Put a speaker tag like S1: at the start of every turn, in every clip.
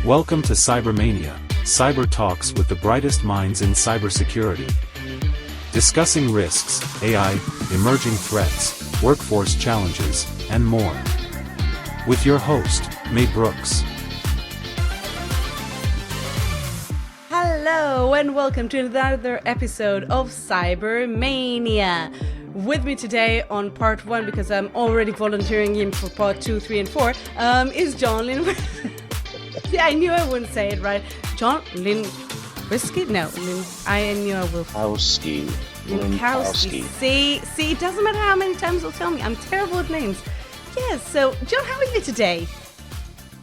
S1: Welcome to Cybermania, Cyber Talks with the brightest minds in cybersecurity. Discussing risks, AI, emerging threats, workforce challenges, and more. With your host, May Brooks.
S2: Hello and welcome to another episode of Cybermania. With me today on part 1, because I'm already volunteering him for part 2, 3, and 4, is John Lin. See, I knew I wouldn't say it right. John Linkowsky? No, I knew I will. Linkowsky. See, it doesn't matter how many times you'll tell me. I'm terrible at names. Yes, so John, how are you today?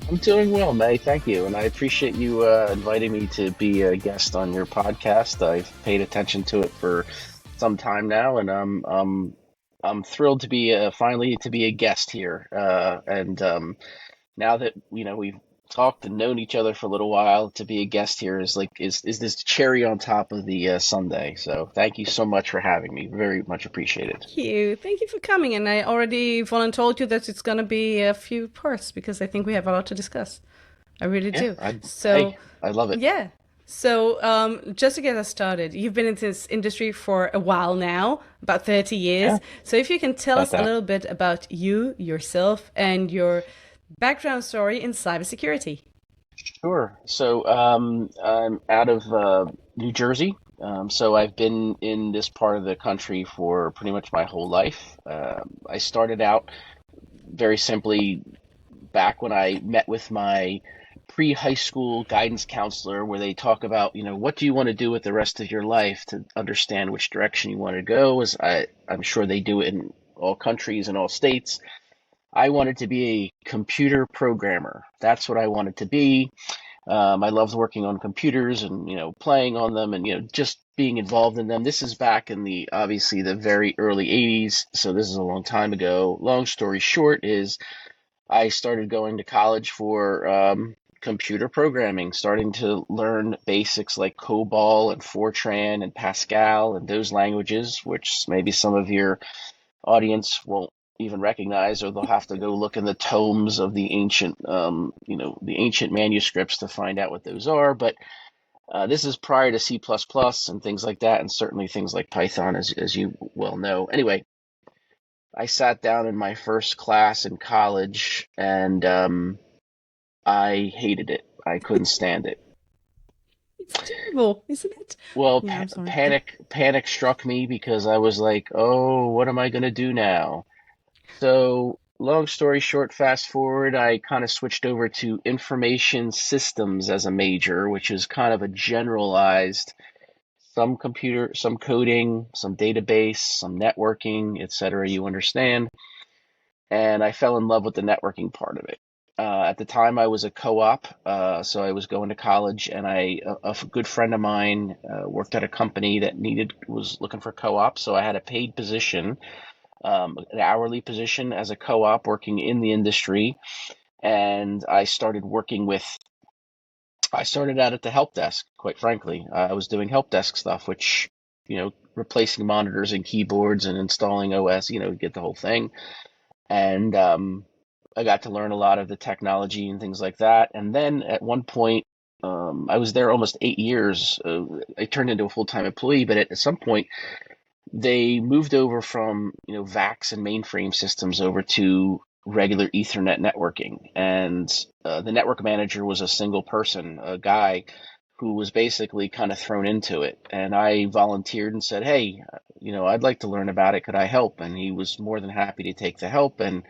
S3: I'm doing well, May. Thank you, and I appreciate you inviting me to be a guest on your podcast. I've paid attention to it for some time now, and I'm thrilled to be finally to be a guest here. And now that we've talked and known each other for a little while, to be a guest here is this cherry on top of the sundae. So thank you so much for having me. Very much appreciated.
S2: Thank you for coming. And I already volunteered you that it's going to be a few parts because I think we have a lot to discuss. I really do.
S3: I love it.
S2: Yeah. So just to get us started, you've been in this industry for a while now, about 30 years.
S3: Yeah.
S2: So if you can tell us a little bit about you, yourself, and your background story in cybersecurity.
S3: Sure. So I'm out of New Jersey. So I've been in this part of the country for pretty much my whole life. I started out very simply back when I met with my pre-high school guidance counselor, where they talk about, what do you want to do with the rest of your life to understand which direction you want to go, as I'm sure they do it in all countries and all states. I wanted to be a computer programmer. That's what I wanted to be. I loved working on computers and, playing on them and, just being involved in them. This is back in obviously the very early 80s. So this is a long time ago. Long story short is I started going to college for computer programming, starting to learn basics like COBOL and Fortran and Pascal and those languages, which maybe some of your audience won't even recognize, or they'll have to go look in the tomes of the ancient, the ancient manuscripts to find out what those are. But this is prior to C++ and things like that, and certainly things like Python, as you well know. Anyway, I sat down in my first class in college, and I hated it. I couldn't stand it.
S2: It's terrible, isn't it?
S3: Well,
S2: Yeah,
S3: panic struck me because I was like, oh, what am I going to do now? So, long story short, fast forward, I kind of switched over to information systems as a major, which is kind of a generalized, some computer, some coding, some database, some networking, etc. You understand. And I fell in love with the networking part of it. At the time, I was a co-op, so I was going to college, and a good friend of mine worked at a company that was looking for co-op, so I had a paid position, an hourly position as a co-op working in the industry, and I started out at the help desk, quite frankly. I was doing help desk stuff, which, replacing monitors and keyboards and installing OS, get the whole thing. And I got to learn a lot of the technology and things like that. And then at one point, I was there almost 8 years. I turned into a full-time employee, but at some point, they moved over from, VAX and mainframe systems over to regular Ethernet networking. And the network manager was a single person, a guy who was basically kind of thrown into it. And I volunteered and said, hey, I'd like to learn about it. Could I help? And he was more than happy to take the help. And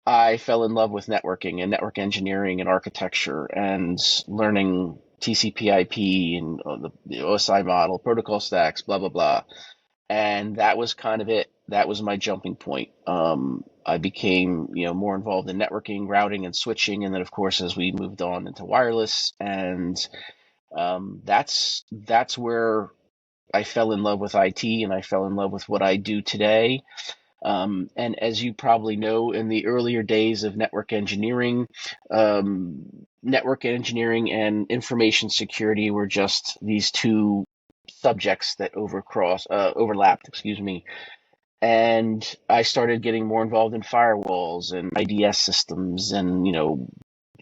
S3: I fell in love with networking and network engineering and architecture and learning TCP/IP and the OSI model, protocol stacks, blah, blah, blah. And that was kind of it. That was my jumping point. I became, more involved in networking, routing, and switching. And then, of course, as we moved on into wireless, and that's where I fell in love with IT, and I fell in love with what I do today. And as you probably know, in the earlier days of network engineering and information security were just these two subjects that overlapped, and I started getting more involved in firewalls and IDS systems and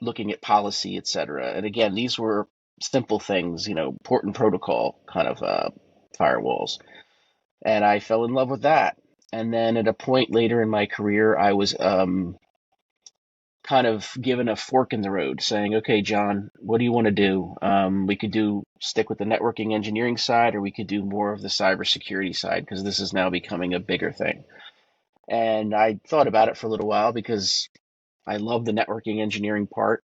S3: looking at policy, etc. And again, these were simple things, port and protocol kind of firewalls. And I fell in love with that. And then at a point later in my career, I was kind of given a fork in the road saying, okay, John, what do you want to do? We could stick with the networking engineering side, or we could do more of the cybersecurity side, because this is now becoming a bigger thing. And I thought about it for a little while because I love the networking engineering part,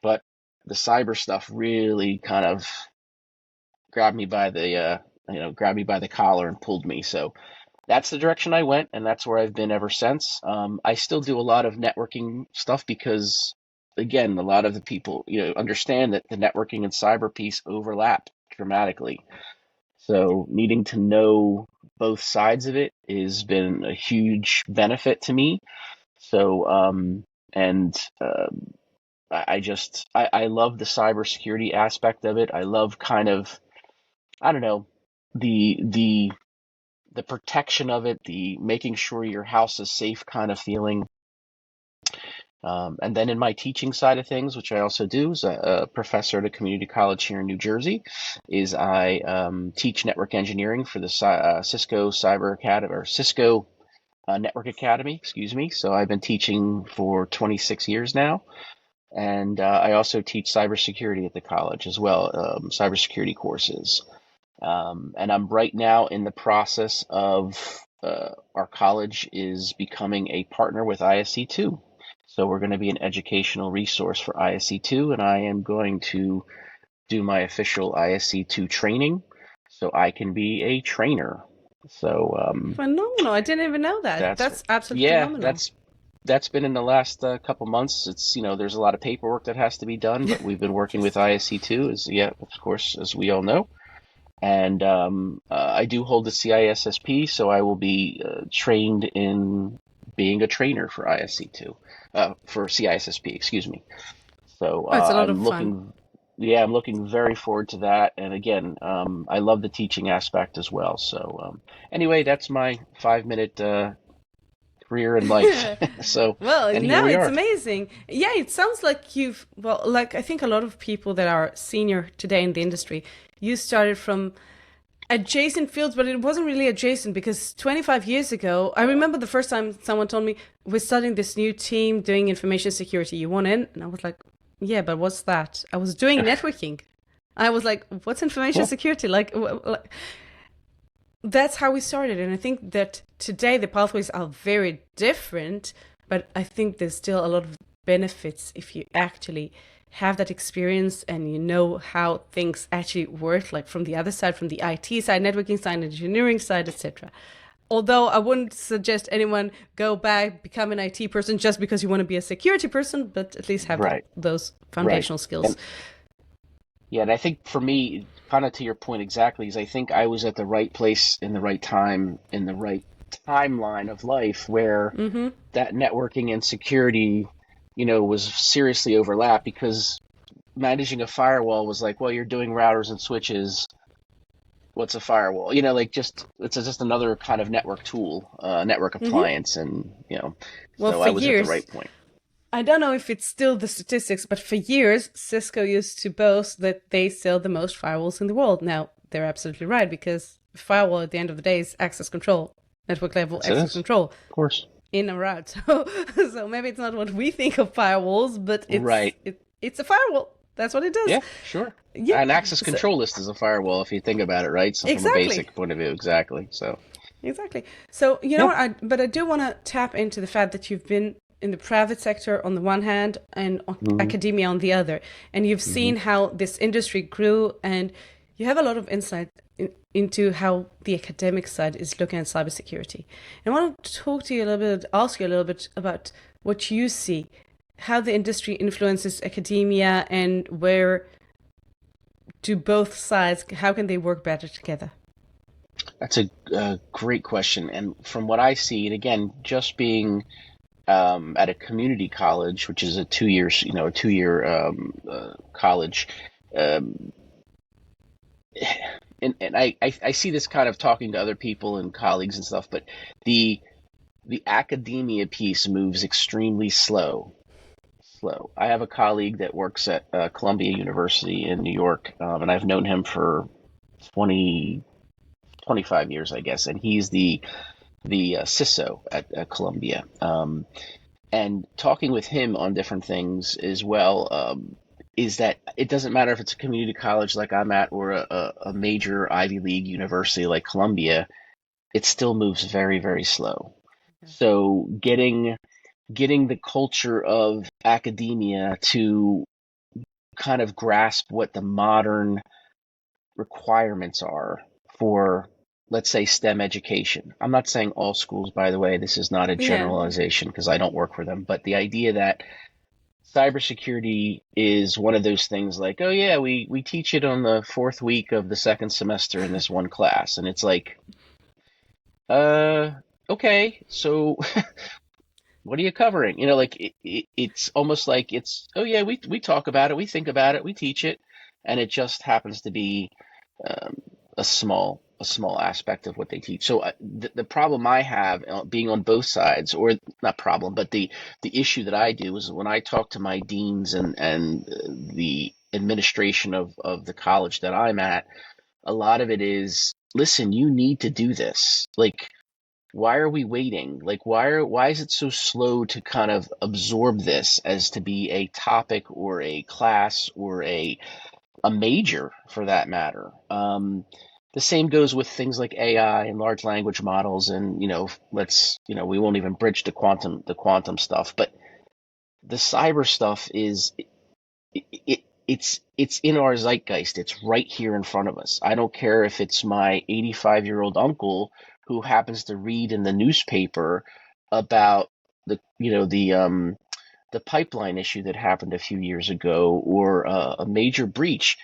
S3: but the cyber stuff really kind of grabbed me by the collar and pulled me. So that's the direction I went, and that's where I've been ever since. I still do a lot of networking stuff because, again, a lot of the people, understand that the networking and cyber piece overlap dramatically. So needing to know both sides of it has been a huge benefit to me. So, and I love the cybersecurity aspect of it. I love kind of, I don't know, the protection of it, the making sure your house is safe kind of feeling. And then in my teaching side of things, which I also do as a professor at a community college here in New Jersey, is I teach network engineering for the Cisco Cyber Academy, or Cisco Network Academy, excuse me. So I've been teaching for 26 years now. And I also teach cybersecurity at the college as well, cybersecurity courses. And I'm right now in the process of our college is becoming a partner with ISC2. So we're going to be an educational resource for ISC2, and I am going to do my official ISC2 training so I can be a trainer. So
S2: phenomenal. I didn't even know that. That's absolutely phenomenal.
S3: That's been in the last couple months. It's, there's a lot of paperwork that has to be done, but we've been working with ISC2, of course, as we all know. And I do hold the CISSP, so I will be trained in being a trainer for ISC2, for CISSP, excuse me. So
S2: it's a lot
S3: I'm
S2: of fun.
S3: I'm looking very forward to that. And again, I love the teaching aspect as well. So anyway, that's my 5-minute career in life. So,
S2: Well,
S3: and here
S2: no,
S3: we
S2: it's
S3: are.
S2: amazing. Yeah, it sounds like like I think a lot of people that are senior today in the industry, you started from adjacent fields, but it wasn't really adjacent because 25 years ago, I remember the first time someone told me, we're starting this new team doing information security. You want in? And I was like, yeah, but what's that? I was doing networking. I was like, what's information security? Like, that's how we started. And I think that today the pathways are very different, but I think there's still a lot of benefits if you actually have that experience and you know how things actually work, like from the other side, from the IT side, networking side, engineering side, etc. Although I wouldn't suggest anyone go back, become an IT person just because you want to be a security person, but at least have those foundational skills.
S3: And I think for me, kind of to your point exactly, is I think I was at the right place in the right time, in the right timeline of life where that networking and security, was seriously overlapped, because managing a firewall was like, well, you're doing routers and switches. What's a firewall? It's just another kind of network tool, network appliance, and so I was at the right point.
S2: I don't know if it's still the statistics, but for years, Cisco used to boast that they sell the most firewalls in the world. Now, they're absolutely right, because firewall at the end of the day is access control, network level access control.
S3: Of course.
S2: In a route. So maybe it's not what we think of firewalls, but it's a firewall. That's what it does.
S3: Yeah, sure. Yeah. An access control list is a firewall if you think about it, right? So from a basic point of view, exactly. So
S2: exactly. So but I do want to tap into the fact that you've been in the private sector on the one hand and academia on the other, and you've seen how this industry grew, and you have a lot of insight into how the academic side is looking at cybersecurity. And I want to talk to you a little bit, ask you a little bit about what you see, how the industry influences academia, and where do both sides, how can they work better together?
S3: That's a great question. And from what I see, and again, just being at a community college, which is a 2-year, college, and I see this kind of talking to other people and colleagues and stuff, but the academia piece moves extremely slow. slow. I have a colleague that works at Columbia University in New York, and I've known him for 20, 25 years, I guess, and he's the CISO at Columbia. And talking with him on different things as well, is that it doesn't matter if it's a community college like I'm at or a major Ivy League university like Columbia, it still moves very, very slow. So getting the culture of academia to kind of grasp what the modern requirements are for, let's say, STEM education. I'm not saying all schools, by the way, this is not a
S2: Yeah.
S3: generalization because I don't work for them, but the idea that cybersecurity is one of those things like, oh yeah, we teach it on the fourth week of the second semester in this one class. And it's like, okay, so what are you covering? You know, like it's almost like oh yeah, we talk about it, we think about it, we teach it, and it just happens to be um, a small aspect of what they teach. So the problem I have being on both sides, or not problem, but the issue that I do is when I talk to my deans and the administration of the college that I'm at, a lot of it is, listen, you need to do this. Like, why are we waiting? Like, why is it so slow to kind of absorb this as to be a topic or a class or a major for that matter? The same goes with things like AI and large language models, and we won't even bridge the quantum stuff, but the cyber stuff is it's in our zeitgeist. It's right here in front of us. I don't care if it's my 85-year-old uncle who happens to read in the newspaper about the pipeline issue that happened a few years ago, or a major breach.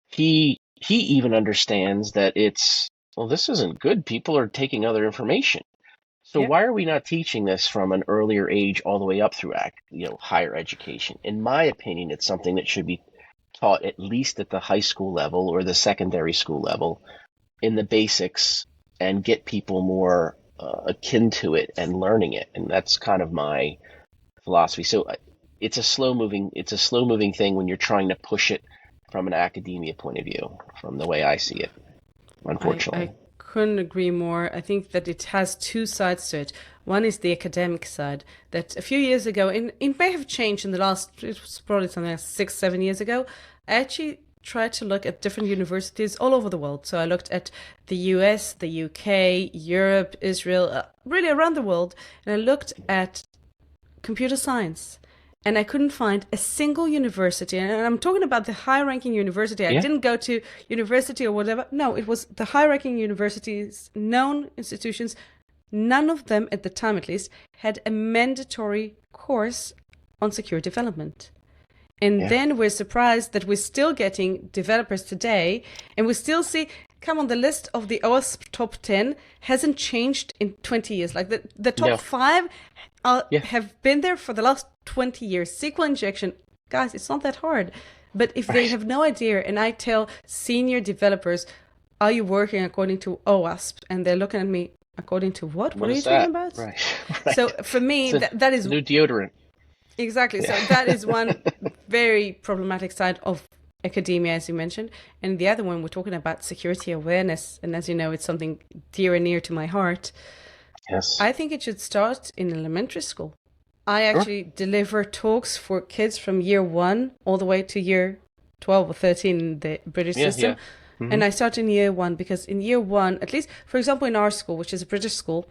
S3: He even understands that this isn't good. People are taking other information. So
S2: Yeah.
S3: why are we not teaching this from an earlier age all the way up through higher education? In my opinion, it's something that should be taught at least at the high school level or the secondary school level in the basics, and get people more akin to it and learning it. And that's kind of my philosophy. So it's a slow moving thing when you're trying to push it from an academia point of view, from the way I see it,
S2: I
S3: unfortunately.
S2: couldn't agree more. I think that it has two sides to it. One is the academic side, that a few years ago, and it may have changed in the last, it was probably something like 6, 7 years ago, I actually tried to look at different universities all over the world. So I looked at the US, the UK, Europe, Israel, really around the world, and I looked at computer science. And I couldn't find a single university. And I'm talking about the high ranking university. I
S3: Yeah,
S2: didn't go to university or whatever. No, it was the high ranking universities, known institutions. None of them, at the time at least, had a mandatory course on secure development. And
S3: yeah,
S2: then we're surprised that we're still getting developers today, and we still see, come on, the list of the OWASP top 10 hasn't changed in 20 years. Like the top
S3: no,
S2: five
S3: yeah,
S2: have been there for the last 20 years. SQL injection, guys, it's not that hard. But if they
S3: right.
S2: have no idea, and I tell senior developers, are you working according to OWASP? And they're looking at me, according to what? What
S3: What
S2: are you
S3: is
S2: talking
S3: that?
S2: about?
S3: Right,
S2: So
S3: right.
S2: for me,
S3: It's a
S2: that is
S3: new deodorant.
S2: exactly. So
S3: Yeah,
S2: that is one very problematic side of academia, as you mentioned. And the other one, we're talking about security awareness. And as you know, it's something dear and near to my heart.
S3: yes,
S2: I think it should start in elementary school. I
S3: sure.
S2: actually deliver talks for kids from year 1 all the way to year 12 or 13 in the British
S3: Yeah,
S2: system.
S3: yeah. Hmm.
S2: And I start in year 1 because in year 1, at least, for example, in our school, which is a British school,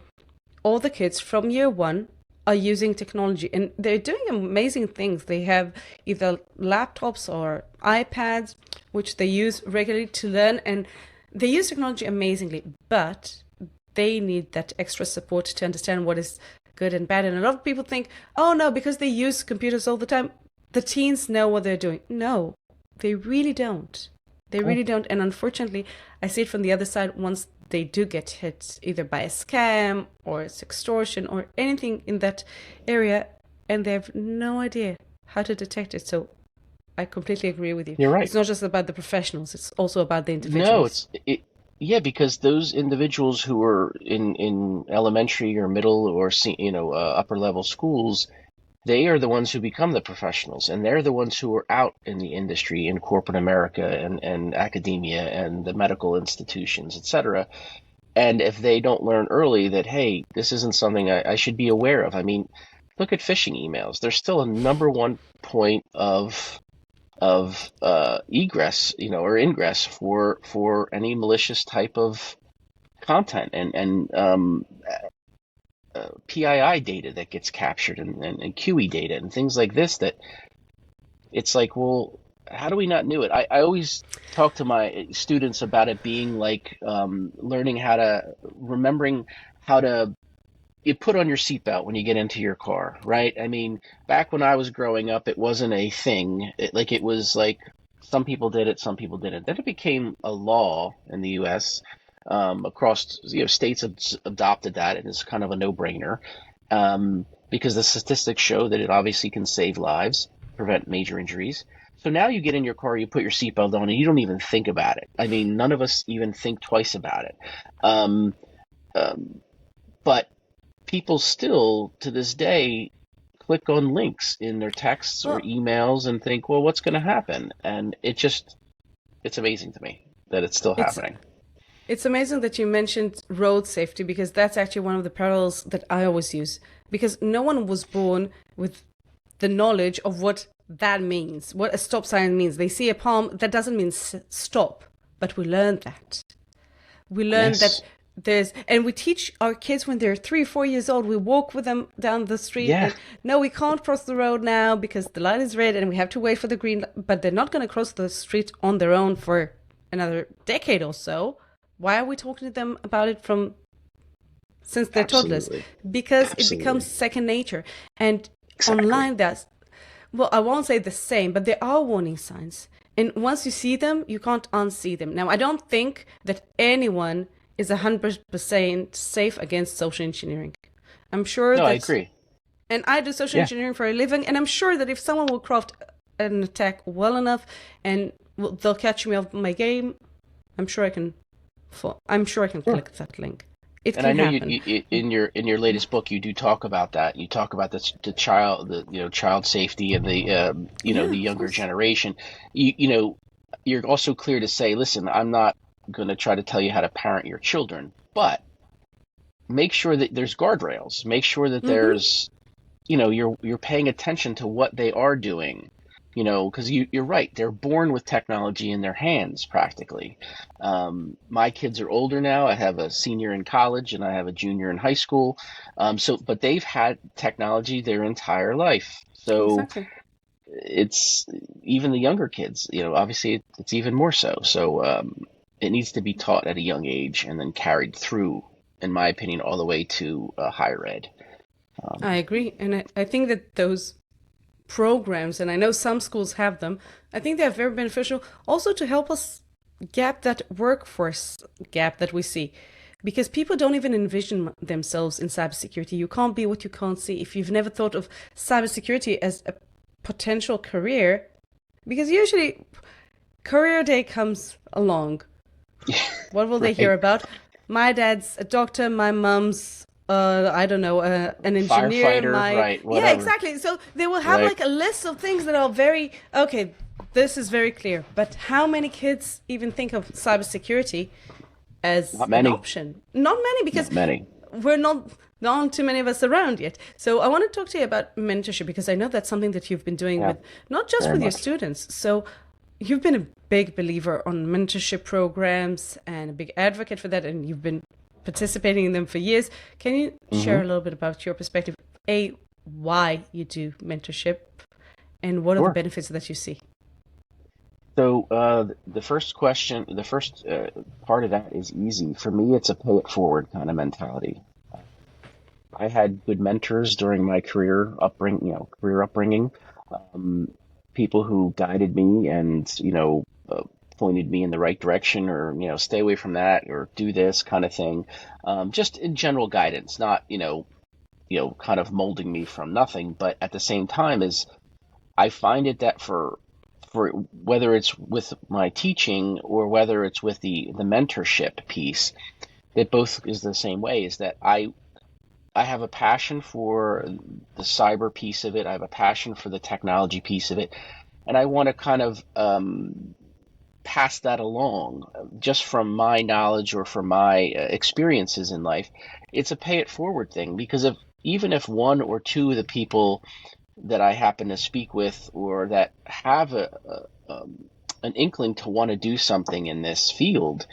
S2: all the kids from year 1 are using technology and they're doing amazing things. They have either laptops or iPads, which they use regularly to learn, and they use technology amazingly, but they need that extra support to understand what is good and bad. And a lot of people think, oh no, because they use computers all the time, the teens know what they're doing. No, they really don't. They
S3: Cool.
S2: really don't. And unfortunately, I see it from the other side. Once they do get hit either by a scam or extortion or anything in that area, and they have no idea how to detect it. So I completely agree with you.
S3: You're right.
S2: It's not just about the professionals, it's also about the
S3: No,
S2: individuals.
S3: yeah, because those individuals who are in elementary or middle or upper level schools, they are the ones who become the professionals, and they're the ones who are out in the industry, in corporate America and academia and the medical institutions, etc. And if they don't learn early that, hey, this isn't something I should be aware of. I mean, look at phishing emails. They're still a number one point of egress, or ingress for any malicious type of content and PII data that gets captured and QE data and things like this, that it's like, well, how do we not knew it? I always talk to my students about it being like remembering how to you put on your seatbelt when you get into your car, right? I mean, back when I was growing up, it wasn't a thing. It was like some people did it, some people didn't. Then it became a law in the U.S. Across, states have adopted that, and it's kind of a no-brainer because the statistics show that it obviously can save lives, prevent major injuries. So now you get in your car, you put your seatbelt on, and you don't even think about it. I mean, none of us even think twice about it. But people still, to this day, click on links in their texts or
S2: Well,
S3: emails and think, well, what's going to happen? And it's amazing to me that it's still
S2: it's
S3: happening.
S2: it's amazing that you mentioned road safety because that's actually one of the parallels that I always use. Because no one was born with the knowledge of what that means, what a stop sign means. They see a palm, that doesn't mean stop, but we learned that. We learn that
S3: Yes.
S2: and we teach our kids when they're 3 or 4 years old. We walk with them down the street
S3: Yeah.
S2: and no, we can't cross the road now because the light is red and we have to wait for the green. But they're not going to cross the street on their own for another decade or so. Why are we talking to them about it since they're toddlers?
S3: Absolutely.
S2: Because it becomes
S3: Absolutely.
S2: second nature. And
S3: Exactly.
S2: online, well, I won't say the same, but there are warning signs. And once you see them, you can't unsee them. Now, I don't think that anyone is 100% safe against social engineering. I'm sure
S3: No, I
S2: that,
S3: agree.
S2: and I do social
S3: Yeah.
S2: engineering for a living, and I'm sure that if someone will craft an attack well enough and they'll catch me off my game, I'm sure I can, I'm sure I can
S3: Sure.
S2: click that link. It
S3: And I
S2: can
S3: know
S2: happen.
S3: in your latest book you do talk about that. You talk about child safety and
S2: Yeah,
S3: the
S2: of
S3: younger
S2: course.
S3: generation. You're also clear to say, listen, I'm not going to try to tell you how to parent your children, but make sure that there's guardrails. Make sure that
S2: Mm-hmm.
S3: there's you're paying attention to what they are doing, because you're right, they're born with technology in their hands practically. My kids are older now. I have a senior in college and I have a junior in high school. But they've had technology their entire life, so
S2: Exactly.
S3: it's even the younger kids, obviously it's even more so it needs to be taught at a young age and then carried through, in my opinion, all the way to higher ed.
S2: I
S3: um,
S2: agree. And I think that those programs, and I know some schools have them, I think they are very beneficial also to help us gap that workforce gap that we see. Because people don't even envision themselves in cybersecurity. You can't be what you can't see. If you've never thought of cybersecurity as a potential career, because usually career day comes along. What will they hear
S3: right.
S2: about? My dad's a doctor, my mom's I don't know, an engineer,
S3: Firefighter, right,
S2: yeah,
S3: whatever,
S2: exactly. So they will have
S3: right?
S2: like a list of things that are very okay, this is very clear. But how many kids even think of cybersecurity as
S3: Not
S2: an
S3: many,
S2: option? Not many, because
S3: not many.
S2: we're not too many of us around yet. So I want to talk to you about mentorship because I know that's something that you've been doing
S3: Yeah,
S2: with not just
S3: very
S2: with your
S3: much.
S2: students. So you've been a big believer on mentorship programs and a big advocate for that, and you've been participating in them for years. Can you share
S3: Hmm.
S2: a little bit about your perspective? Why you do mentorship and what are the
S3: Sure.
S2: benefits that you see?
S3: So the first question, the first part of that is easy. For me, it's a pay it forward kind of mentality. I had good mentors during my career upbringing, um, people who guided me and pointed me in the right direction, or stay away from that, or do this kind of thing. Just in general guidance, not kind of molding me from nothing, but at the same time is I find it that for whether it's with my teaching or whether it's with the mentorship piece, that both is the same way, is that I have a passion for the cyber piece of it. I have a passion for the technology piece of it, and I want to kind of pass that along just from my knowledge or from my experiences in life. It's a pay it forward thing because if even if one or two of the people that I happen to speak with or that have an inkling to want to do something in this field,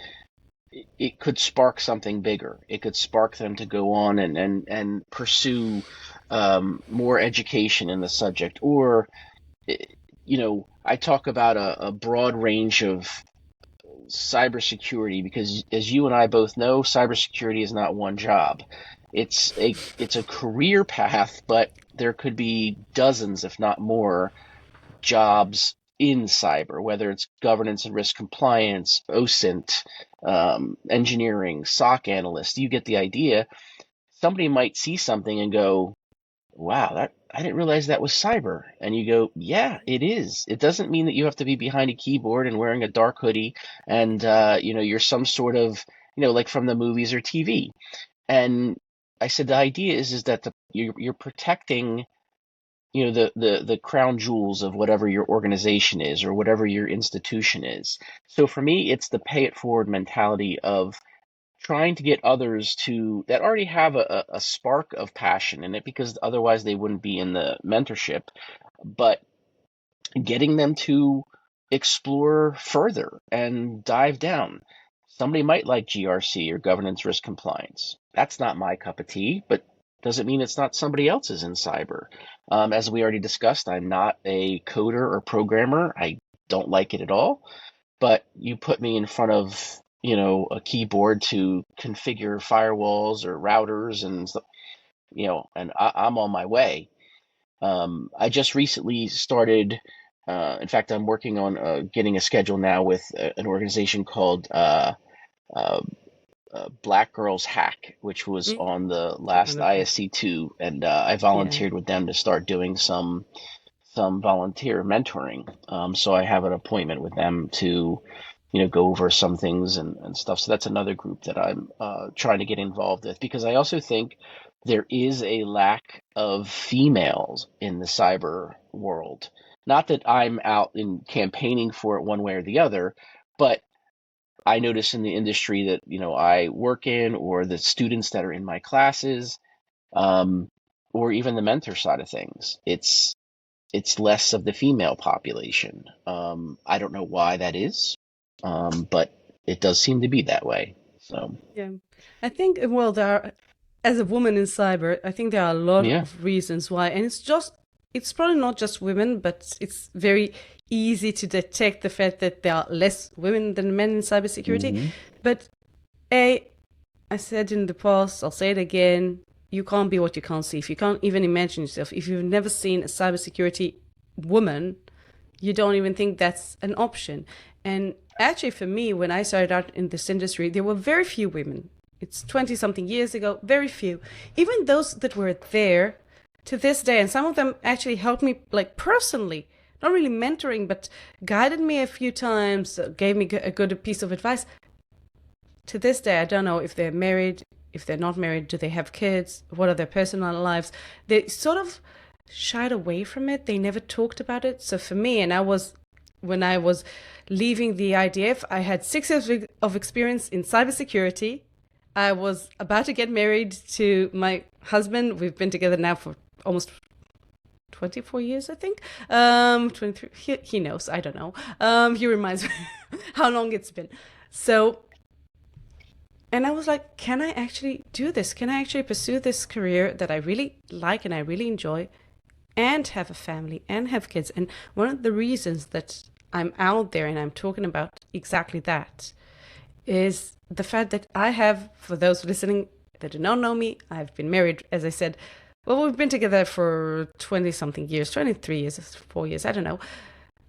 S3: it could spark something bigger. It could spark them to go on and pursue more education in the subject. Or, I talk about a broad range of cybersecurity because, as you and I both know, cybersecurity is not one job. It's a career path, but there could be dozens, if not more, jobs in cyber, whether it's governance and risk compliance, OSINT, engineering, SOC analyst. You get the idea. Somebody might see something and go, "Wow, that I didn't realize that was cyber." And you go, "Yeah, it is." It doesn't mean that you have to be behind a keyboard and wearing a dark hoodie and you're some sort of like from the movies or TV. And I said the idea is that you're protecting the crown jewels of whatever your organization is or whatever your institution is. So for me, it's the pay it forward mentality of trying to get others to that already have a spark of passion in it because otherwise they wouldn't be in the mentorship, but getting them to explore further and dive down. Somebody might like GRC or governance risk compliance. That's not my cup of tea, but doesn't mean it's not somebody else's in cyber. As we already discussed, I'm not a coder or programmer. I don't like it at all. But you put me in front of, a keyboard to configure firewalls or routers and I'm on my way. I just recently started, in fact, I'm working on getting a schedule now with an organization called uh, Black Girls Hack, which was
S2: Mm,
S3: on the last
S2: wonderful.
S3: ISC2, and I
S2: Yeah.
S3: volunteered with them to start doing some volunteer mentoring. So I have an appointment with them to, go over some things and stuff. So that's another group that I'm trying to get involved with because I also think there is a lack of females in the cyber world. Not that I'm out in campaigning for it one way or the other, but I notice in the industry that, I work in or the students that are in my classes, um, or even the mentor side of things, it's less of the female population. I don't know why that is, but it does seem to be that way. So,
S2: Yeah. I think, well, as a woman in cyber, I think there are a lot
S3: yeah.
S2: of reasons why. And it's probably not just women, but it's very easy to detect the fact that there are less women than men in cybersecurity.
S3: Hmm.
S2: But I said in the past, I'll say it again, you can't be what you can't see. If you can't even imagine yourself, if you've never seen a cybersecurity woman, you don't even think that's an option. And actually, for me, when I started out in this industry, there were very few women. It's 20 something years ago, very few. Even those that were there to this day, and some of them actually helped me, like personally, not really mentoring, but guided me a few times, gave me a good piece of advice. To this day, I don't know if they're married, if they're not married, do they have kids, what are their personal lives. They sort of shied away from it. They never talked about it. So for me, when I was leaving the IDF, I had 6 years of experience in cybersecurity. I was about to get married to my husband. We've been together now for almost 24 years, I think. 23. He knows. I don't know. He reminds me how long it's been. So, and I was like, can I actually do this? Can I actually pursue this career that I really like and I really enjoy and have a family and have kids? And one of the reasons that I'm out there and I'm talking about exactly that is the fact that I have, for those listening that do not know me, I've been married, as I said, well, we've been together for 20 something years, 23 years, 4 years, I don't know.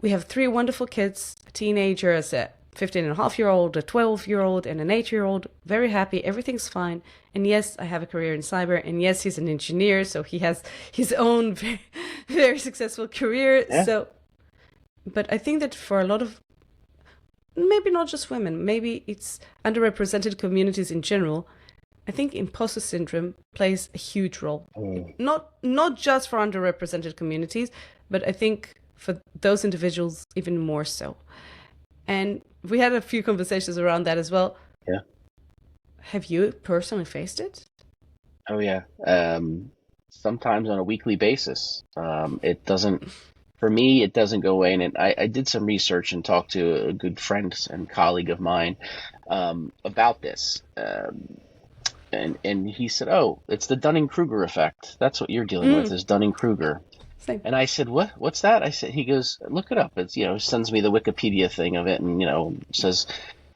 S2: We have 3 wonderful kids, a teenager, a 15-and-a-half-year-old, a 12-year-old, and an 8-year-old. Very happy, everything's fine. And yes, I have a career in cyber, and yes, he's an engineer, so he has his own very, very successful career.
S3: Yeah.
S2: So, but I think that for a lot of, maybe not just women, maybe it's underrepresented communities in general, I think imposter syndrome plays a huge role.
S3: Mm.
S2: Not just for underrepresented communities, but I think for those individuals even more so. And we had a few conversations around that as well.
S3: Yeah.
S2: Have you personally faced it?
S3: Oh yeah. Sometimes on a weekly basis. It doesn't, for me, it doesn't go away. And I did some research and talked to a good friend and colleague of mine about this. And he said, "Oh, it's the Dunning-Kruger effect. That's what you're dealing with, is Dunning-Kruger."
S2: Same.
S3: And I said, "What? What's that?" I said, he goes, "Look it up." It's, sends me the Wikipedia thing of it, and says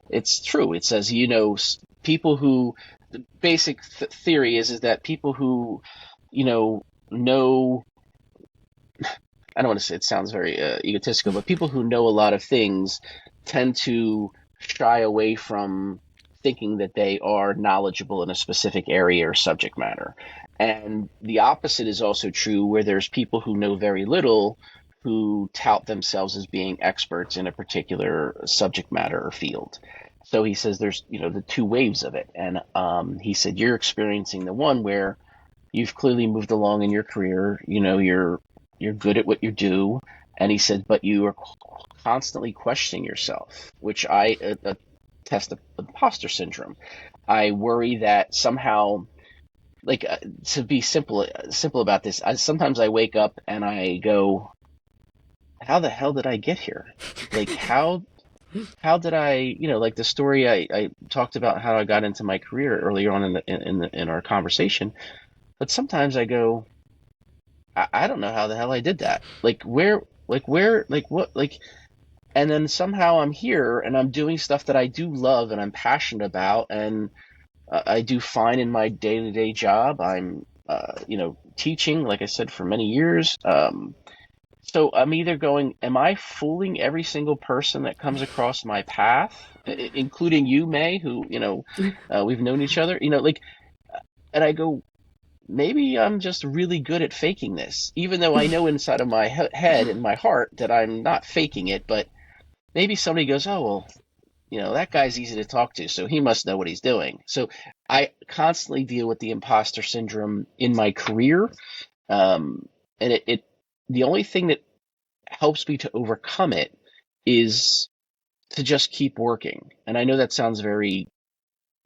S3: it's true. It says, people who, the basic theory is that people who, know. I don't want to say, it sounds very egotistical, but people who know a lot of things tend to shy away from thinking that they are knowledgeable in a specific area or subject matter. And the opposite is also true, where there's people who know very little who tout themselves as being experts in a particular subject matter or field. So he says there's, the two waves of it. And he said, you're experiencing the one where you've clearly moved along in your career, you're good at what you do. And he said, but you are constantly questioning yourself, which I attest to imposter syndrome. I worry that somehow, like, to be simple about this, sometimes I wake up and I go, how the hell did I get here? Like, how did I, like the story I talked about how I got into my career earlier on in our conversation. But sometimes I go, I don't know how the hell I did that. And then somehow I'm here and I'm doing stuff that I do love and I'm passionate about, and I do fine in my day-to-day job. I'm, teaching, like I said, for many years. So I'm either going, am I fooling every single person that comes across my path, including you, May, who, we've known each other, and I go, maybe I'm just really good at faking this, even though I know inside of my head and my heart that I'm not faking it. But maybe somebody goes, oh, well, that guy's easy to talk to, so he must know what he's doing. So I constantly deal with the imposter syndrome in my career. And the only thing that helps me to overcome it is to just keep working. And I know that sounds very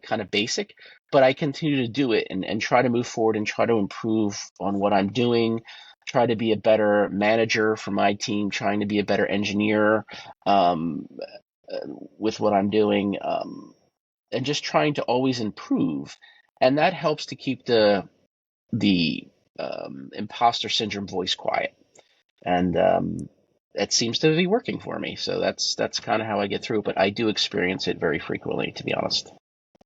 S3: kind of basic, but I continue to do it and try to move forward and try to improve on what I'm doing, try to be a better manager for my team, trying to be a better engineer with what I'm doing, and just trying to always improve. And that helps to keep the imposter syndrome voice quiet. And it seems to be working for me. So that's kind of how I get through. But I do experience it very frequently, to be honest.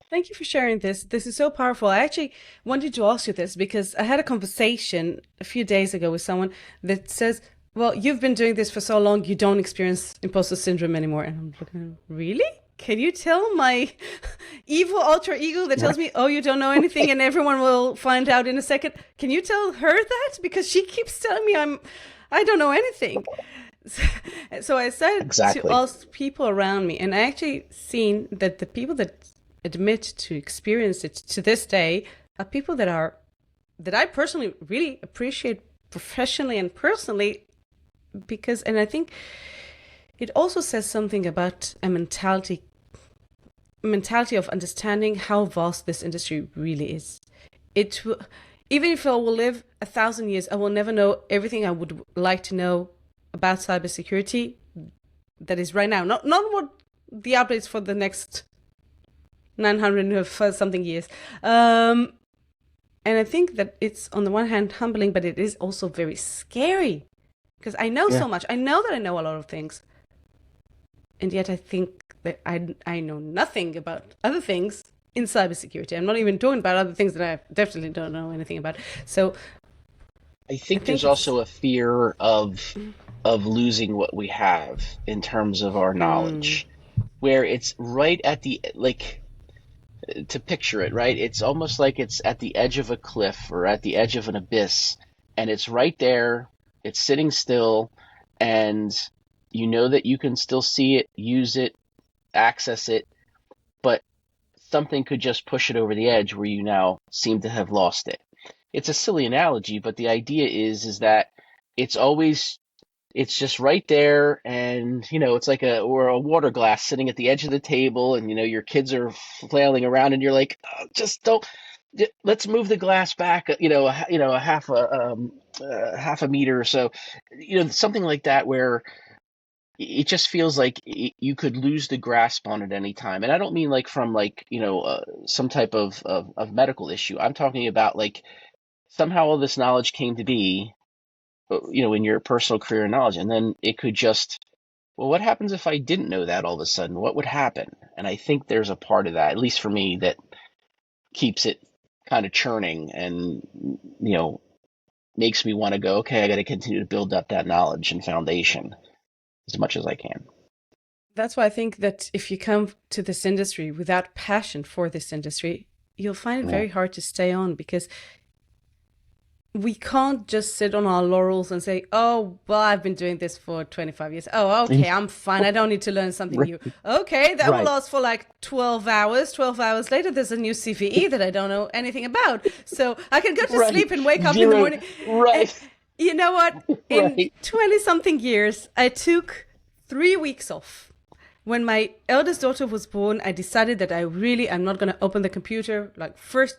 S2: Thank you for sharing this. This is so powerful. I actually wanted to ask you this because I had a conversation a few days ago with someone that says, well, you've been doing this for so long, you don't experience imposter syndrome anymore. And I'm looking, really? Can you tell my evil alter ego that tells me, oh, you don't know anything and everyone will find out in a second? Can you tell her that? Because she keeps telling me I don't know anything. So I started to ask people around me, and I actually seen that the people that admit to experience it to this day are people that I personally really appreciate professionally and personally, and I think it also says something about a mentality of understanding how vast this industry really is. Even if I will live 1,000 years, I will never know everything I would like to know about cybersecurity that is right now. Not what the updates for the next 900 something years. And I think that it's on the one hand humbling, but it is also very scary because I know so much. I know that I know a lot of things. And yet I think that I know nothing about other things in cybersecurity. I'm not even talking about other things that I definitely don't know anything about. So
S3: I think there's also a fear of losing what we have in terms of our knowledge, where it's right at the, to picture it, right? It's almost like it's at the edge of a cliff or at the edge of an abyss, and it's right there, it's sitting still, and you know that you can still see it, use it, access it, but something could just push it over the edge where you now seem to have lost it. It's a silly analogy, but the idea is that it's always it's just right there, and it's like a water glass sitting at the edge of the table, and your kids are flailing around, and you're like, "Oh, just don't. Let's move the glass back, a half a meter or so, something like that, where it just feels like you could lose the grasp on it any time. And I don't mean like from like some type of medical issue. I'm talking about like somehow all this knowledge came to be, in your personal career knowledge, and then it could just, well, what happens if I didn't know that all of a sudden? What would happen? And I think there's a part of that, at least for me, that keeps it kind of churning and, makes me want to go, okay, I got to continue to build up that knowledge and foundation as much as I can.
S2: That's why I think that if you come to this industry without passion for this industry, you'll find it
S3: Yeah.
S2: very hard to stay on, because we can't just sit on our laurels and say, oh, well, I've been doing this for 25 years. Oh, okay, I'm fine. I don't need to learn something new. Okay, that will
S3: Right.
S2: last for like 12 hours. 12 hours later, there's a new CVE that I don't know anything about. So I can go to
S3: Right.
S2: sleep and wake up in the
S3: Zero.
S2: morning.
S3: Right.
S2: And you know what? In
S3: Right.
S2: 20-something years, I took 3 weeks off. When my eldest daughter was born, I decided that I'm not going to open the computer, like first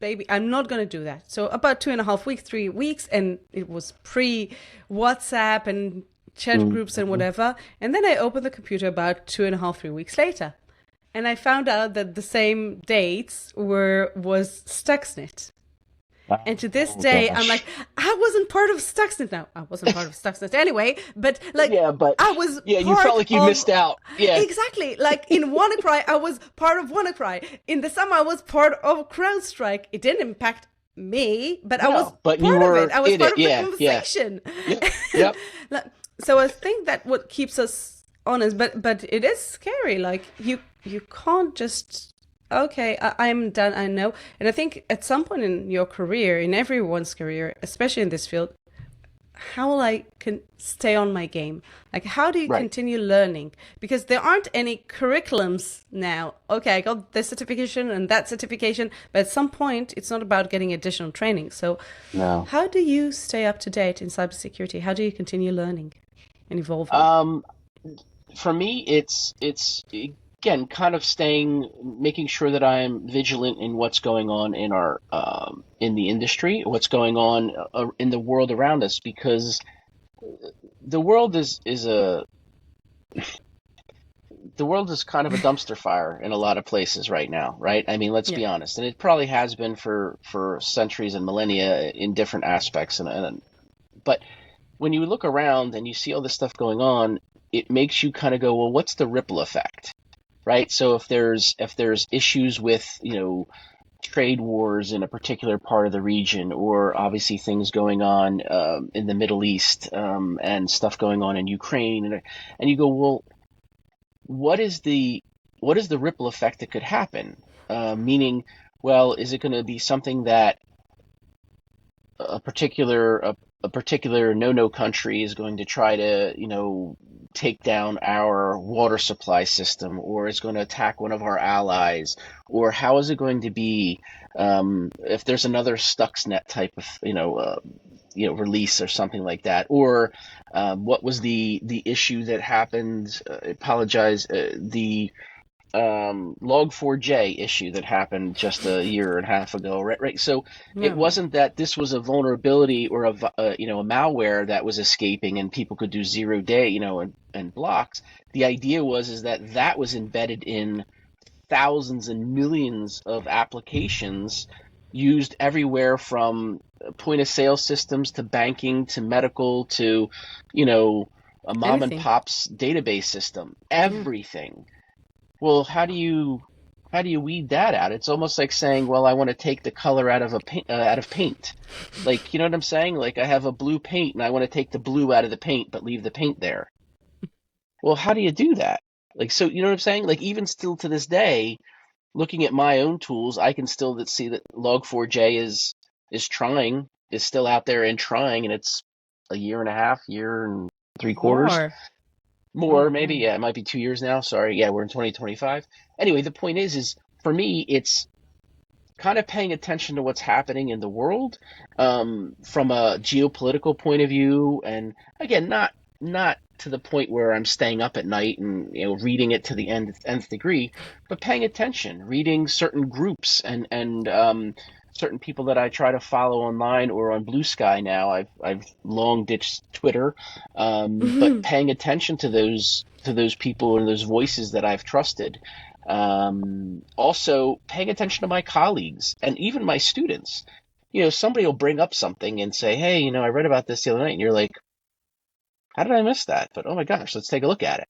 S2: baby, I'm not going to do that. So about 2.5 weeks, 3 weeks, and it was pre-WhatsApp and chat groups and whatever. And then I opened the computer about 2.5, 3 weeks later. And I found out that the same dates was Stuxnet. And to this day, I'm like, I wasn't part of Stuxnet. Now, I wasn't part of Stuxnet anyway, but like,
S3: but
S2: I was
S3: you
S2: part
S3: felt like you
S2: of-
S3: missed out. Yeah.
S2: Exactly. Like in WannaCry, I was part of WannaCry. In the summer, I was part of CrowdStrike. It didn't impact me, but I
S3: No,
S2: was
S3: but
S2: part
S3: you
S2: of
S3: were
S2: it. I was
S3: in
S2: part
S3: it.
S2: of
S3: Yeah,
S2: the conversation.
S3: Yep.
S2: Like, so I think that what keeps us honest, but it is scary. Like you can't just, okay, I'm done, I know. And I think at some point in your career, in everyone's career, especially in this field, how will I can stay on my game? Like, how do you
S3: Right.
S2: continue learning? Because there aren't any curriculums now. Okay, I got this certification and that certification, but at some point, it's not about getting additional training. So
S3: No.
S2: how do you stay up to date in cybersecurity? How do you continue learning and evolving?
S3: For me, it's again kind of making sure that I'm vigilant in what's going on in our in the industry, what's going on in the world around us, because the world the world is kind of a dumpster fire in a lot of places right now, right? I mean, let's be
S2: Yeah.
S3: honest, and it probably has been for centuries and millennia in different aspects, but when you look around and you see all this stuff going on, it makes you kind of go, well, what's the ripple effect, right? So if there's issues with, trade wars in a particular part of the region, or obviously things going on in the Middle East, and stuff going on in Ukraine, and you go, well, what is the ripple effect that could happen? Meaning, well, is it going to be something that a particular no country is going to try to take down our water supply system, or is going to attack one of our allies, or how is it going to be if there's another Stuxnet type of release or something like that, or what was the issue that happened? I apologize, the Log4j issue that happened just a year and a half ago, right? So it
S2: Yeah.
S3: wasn't that this was a vulnerability or a malware that was escaping and people could do 0-day, and blocks. The idea is that was embedded in thousands and millions of applications used everywhere from point of sale systems to banking to medical to, a mom and
S2: Anything.
S3: pop's database system, everything. Well, how do you weed that out? It's almost like saying, well, I want to take the color out of paint. Like, you know what I'm saying? Like, I have a blue paint and I want to take the blue out of the paint but leave the paint there. Well, how do you do that? Like, so, you know what I'm saying? Like, even still to this day, looking at my own tools, I can still see that Log4j is still out there and trying, and it's a year and a half, year and 3/4. More, maybe. Yeah, it might be 2 years now. Sorry. Yeah, we're in 2025. Anyway, the point is for me, it's kind of paying attention to what's happening in the world from a geopolitical point of view, and again, not to the point where I'm staying up at night and reading it to the nth degree, but paying attention, reading certain groups and certain people that I try to follow online or on Blue Sky now. I've long ditched Twitter, but paying attention to those people and those voices that I've trusted. Also paying attention to my colleagues and even my students. Somebody will bring up something and say, "Hey, I read about this the other night," and you're like, "How did I miss that?" But oh my gosh, let's take a look at it.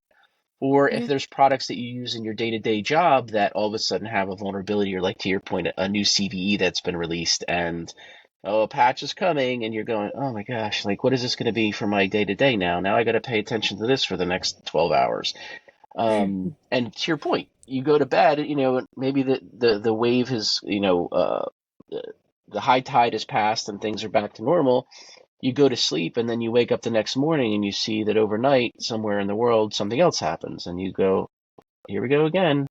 S3: Or if
S2: Yeah.
S3: there's products that you use in your day-to-day job that all of a sudden have a vulnerability, or like to your point, a new CVE that's been released, and a patch is coming, and you're going, "Oh my gosh, like what is this going to be for my day-to-day now? Now I got to pay attention to this for the next 12 hours." And to your point, you go to bed, maybe the wave has, the high tide has passed and things are back to normal. You go to sleep and then you wake up the next morning and you see that overnight somewhere in the world something else happens and you go, "Here we go again."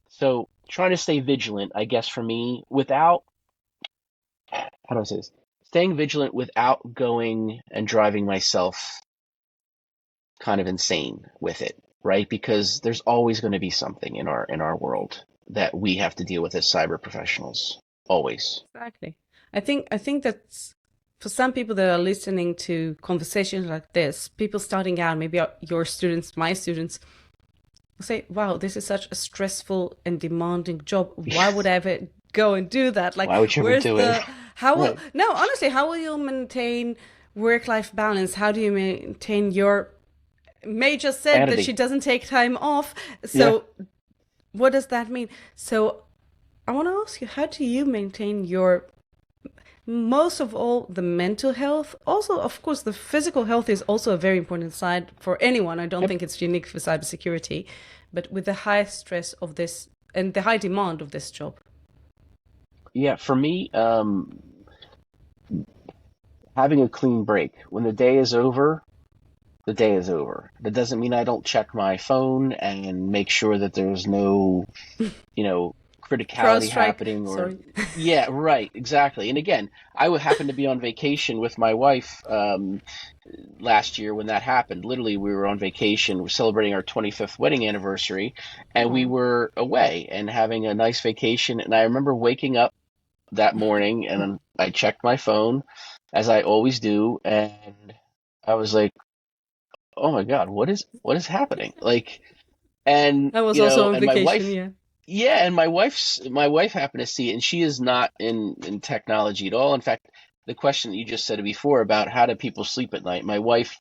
S3: So trying to stay vigilant, I guess for me, without, how do I say this? Staying vigilant without going and driving myself kind of insane with it, right? Because there's always going to be something in our world that we have to deal with as cyber professionals. Always.
S2: Exactly. I think that's for some people that are listening to conversations like this, people starting out, maybe your students, my students, will say, "Wow, this is such a stressful and demanding job. Why would I ever go and do that? Like,
S3: Why would you ever
S2: where's
S3: do it?
S2: the how will
S3: Right.
S2: no, honestly, how will you maintain work-life balance? How do you maintain your May just said that she
S3: Sanity.
S2: doesn't take time off.
S3: Yeah.
S2: So what does that mean? So I want to ask you, how do you maintain your most of all the mental health? Also, of course, the physical health is also a very important side for anyone. I don't
S3: Yep.
S2: think it's unique for cybersecurity, but with the high stress of this and the high demand of this job.
S3: Yeah. For me, having a clean break. When the day is over, the day is over. That doesn't mean I don't check my phone and make sure that there's no, you know, criticality
S2: CrowdStrike,
S3: happening or
S2: sorry.
S3: yeah, right, exactly. And again, I would happen to be on vacation with my wife last year when that happened. Literally, we were on vacation, we're celebrating our 25th wedding anniversary, and we
S2: Oh.
S3: were away and having a nice vacation. And I remember waking up that morning and I checked my phone as I always do, and I was like, "Oh my God, what is happening?" Like, and
S2: I was also on
S3: and my
S2: vacation,
S3: wife,
S2: yeah.
S3: yeah, and my wife happened to see it, and she is not in technology at all. In fact, the question that you just said before about how do people sleep at night, my wife,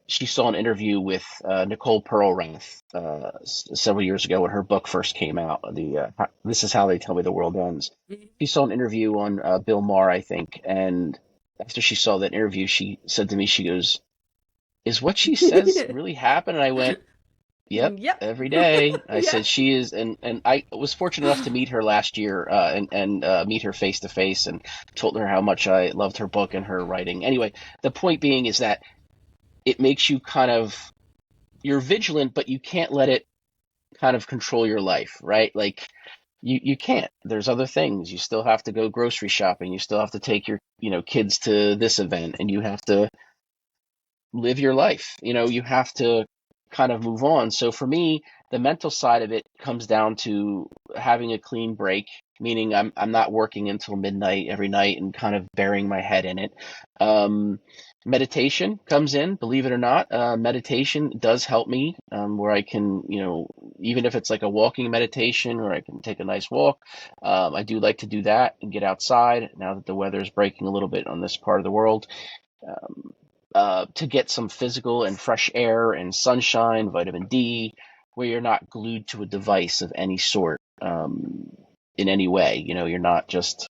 S3: she saw an interview with Nicole Perlrath several years ago when her book first came out. This is how they tell me the world ends. She saw an interview on Bill Maher, I think, and after she saw that interview, she said to me, she goes, "Is what she says really happen?" And I went, "Yep,
S2: Yep.
S3: every day." I
S2: Yeah.
S3: said she is, and I was fortunate enough to meet her last year, and meet her face to face, and told her how much I loved her book and her writing. Anyway, the point being is that it makes you kind of, you're vigilant, but you can't let it kind of control your life, right? Like you can't. There's other things. You still have to go grocery shopping. You still have to take your kids to this event, and you have to live your life. You have to kind of move on. So for me, the mental side of it comes down to having a clean break, meaning I'm not working until midnight every night and kind of burying my head in it. Um, Meditation comes in, believe it or not. Meditation does help me, where I can, even if it's like a walking meditation where I can take a nice walk. I do like to do that and get outside now that the weather is breaking a little bit on this part of the world. Um, to get some physical and fresh air and sunshine, vitamin D, where you're not glued to a device of any sort, in any way. You're not just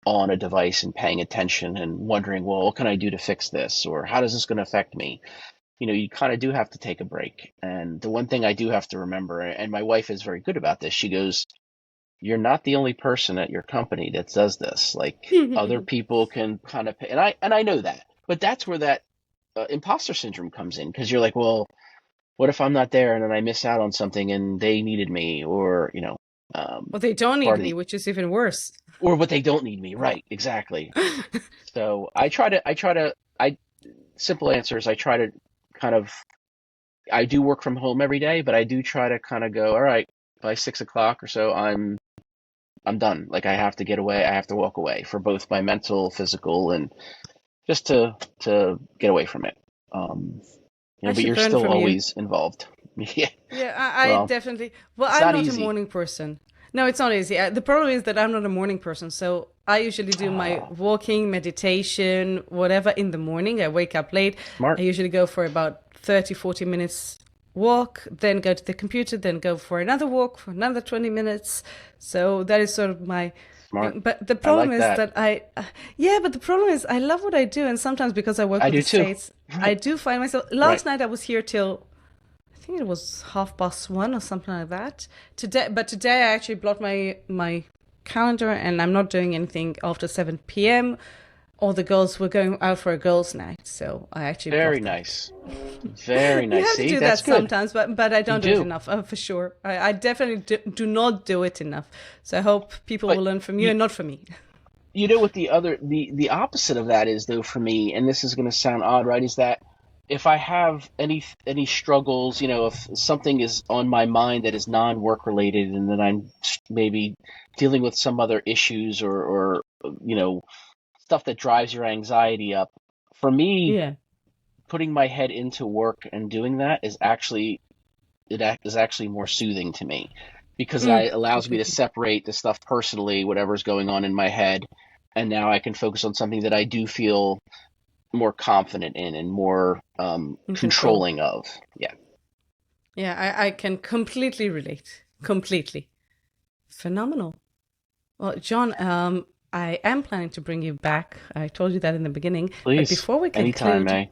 S3: on a device and paying attention and wondering, well, what can I do to fix this? Or how is this going to affect me? You kind of do have to take a break. And the one thing I do have to remember, and my wife is very good about this, she goes, "You're not the only person at your company that does this. Like other people can kind of pay," and I know that, but that's where that imposter syndrome comes in because you're like, well, what if I'm not there and then I miss out on something and they needed me, or
S2: Well, they don't need
S3: part of
S2: me,
S3: the,
S2: which is even worse.
S3: or what they don't need me, right? Exactly. So simple answer is I try to kind of, I do work from home every day, but I do try to kind of go, all right, by 6 o'clock or so, I'm done. Like I have to get away. I have to walk away for both my mental, physical, and just to get away from it. Um,
S2: I
S3: but
S2: should
S3: you're
S2: learn
S3: still
S2: from you.
S3: always involved. Yeah.
S2: Yeah, I
S3: Well,
S2: definitely. Well,
S3: it's
S2: I'm
S3: not
S2: not a
S3: easy.
S2: morning person. No, it's not easy. The problem is that I'm not a morning person. So I usually do my
S3: Ah,
S2: walking, meditation, whatever in the morning. I wake up late. I
S3: smart,
S2: usually go for about 30, 40 minutes walk, then go to the computer, then go for another walk for another 20 minutes. So that is sort of my
S3: smart.
S2: thing. But the
S3: I
S2: problem
S3: like
S2: is
S3: that.
S2: that yeah, but the problem is I love what I do. And sometimes because I work
S3: I
S2: with the
S3: do too.
S2: States, I
S3: Right,
S2: do find myself.
S3: right.
S2: Last night I was here till I think it was 1:30 or something like that. Today I actually blocked my calendar and I'm not doing anything after 7 p.m. All the girls were going out for a girls' night, so I actually
S3: Very
S2: blocked that.
S3: nice. Very
S2: You
S3: nice.
S2: have to
S3: See,
S2: do
S3: that's
S2: that
S3: good.
S2: sometimes, but I
S3: You
S2: don't do it
S3: do.
S2: enough, for sure. I definitely do not do it enough. So I hope people
S3: But
S2: will learn from you
S3: you
S2: and not from me.
S3: you know what the opposite of that is though for me, and this is going to sound odd, right? Is that if I have any struggles, if something is on my mind that is non-work related, and then I'm maybe dealing with some other issues or stuff that drives your anxiety up, for me,
S2: Yeah.
S3: putting my head into work and doing that is actually more soothing to me because it allows me to
S2: Completely.
S3: separate the stuff personally, whatever's going on in my head, and now I can focus on something that I do feel more confident in and more
S2: In control.
S3: controlling of. Yeah,
S2: Yeah, I can completely relate. Completely. Phenomenal. Well, John, I am planning to bring you back. I told you that in the beginning. But
S3: please, anytime, May.